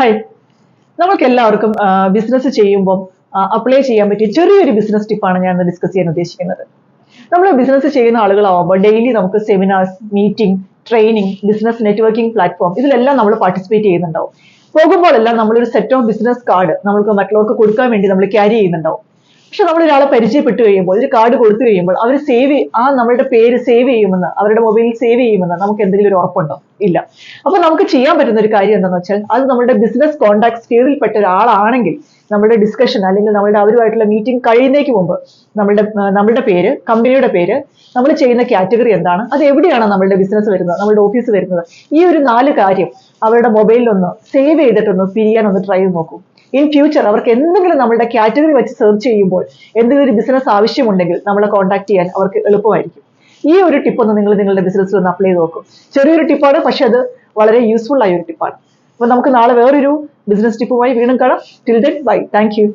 Hi, നമുക്ക് എല്ലാവർക്കും business ചെയ്യുമ്പോൾ അപ്ലൈ ചെയ്യാൻ പറ്റിയ ചെറിയൊരു ബിസിനസ് ടിപ്പാണ് ഞാൻ ഇന്ന് ഡിസ്കസ് ചെയ്യാൻ ഉദ്ദേശിക്കുന്നത്. നമ്മൾ ബിസിനസ് ചെയ്യുന്ന ആളുകളാവുമ്പോൾ ഡെയിലി നമുക്ക് seminars, meeting, training, business networking platform ഇതിലെല്ലാം നമ്മൾ പാർട്ടിസിപ്പേറ്റ് ചെയ്യുന്നുണ്ടാവും. പോകുമ്പോഴെല്ലാം നമ്മളൊരു സെറ്റ് ഓഫ് ബിസിനസ് കാർഡ് നമ്മൾക്ക് മറ്റുള്ളവർക്ക് കൊടുക്കാൻ വേണ്ടി നമ്മൾ ക്യാരി ചെയ്യുന്നുണ്ടാവും. പക്ഷെ നമ്മൾ ഒരാളെ പരിചയപ്പെട്ട് കഴിയുമ്പോൾ, ഒരു കാർഡ് കൊടുത്തു കഴിയുമ്പോൾ അവർ നമ്മളുടെ പേര് സേവ് ചെയ്യുമെന്ന്, അവരുടെ മൊബൈലിൽ സേവ് ചെയ്യുമെന്ന് നമുക്ക് എന്തെങ്കിലും ഒരു ഉറപ്പുണ്ടോ? ഇല്ല. അപ്പൊ നമുക്ക് ചെയ്യാൻ പറ്റുന്ന ഒരു കാര്യം എന്താണെന്ന് വെച്ചാൽ, അത് നമ്മുടെ ബിസിനസ് കോൺടാക്ട് സ്പീഡിൽപ്പെട്ട ഒരാളാണെങ്കിൽ നമ്മുടെ ഡിസ്കഷൻ അല്ലെങ്കിൽ നമ്മുടെ അവരുമായിട്ടുള്ള മീറ്റിംഗ് കഴിയുന്നേക്ക് മുമ്പ് നമ്മളുടെ പേര്, കമ്പനിയുടെ പേര്, നമ്മൾ ചെയ്യുന്ന കാറ്റഗറി എന്താണ്, അത് എവിടെയാണ് നമ്മളുടെ ബിസിനസ് വരുന്നത്, നമ്മളുടെ ഓഫീസ് വരുന്നത്, ഈ ഒരു 4 കാര്യം അവരുടെ മൊബൈലിലൊന്ന് സേവ് ചെയ്തിട്ടൊന്ന് പിരിയാൻ ഒന്ന് ട്രൈ ചെയ്ത് നോക്കൂ. ഇൻ ഫ്യൂച്ചർ അവർക്ക് എന്തെങ്കിലും നമ്മളുടെ കാറ്റഗറി വെച്ച് സെർച്ച് ചെയ്യുമ്പോൾ എന്തെങ്കിലും ഒരു ബിസിനസ് ആവശ്യമുണ്ടെങ്കിൽ നമ്മളെ കോൺടാക്ട് ചെയ്യാൻ അവർക്ക് എളുപ്പമായിരിക്കും. ഈ ഒരു ടിപ്പ് ഒന്ന് നിങ്ങൾ നിങ്ങളുടെ ബിസിനസ്സിൽ ഒന്ന് അപ്ലൈ ചെയ്ത് നോക്കും. ചെറിയൊരു ടിപ്പാണ്, പക്ഷെ അത് വളരെ യൂസ്ഫുൾ ആയ ഒരു ടിപ്പാണ്. അപ്പൊ നമുക്ക് നാളെ വേറൊരു ബിസിനസ് ടിപ്പുമായി വീണ്ടും കാണാം. Till then bye. Thank you.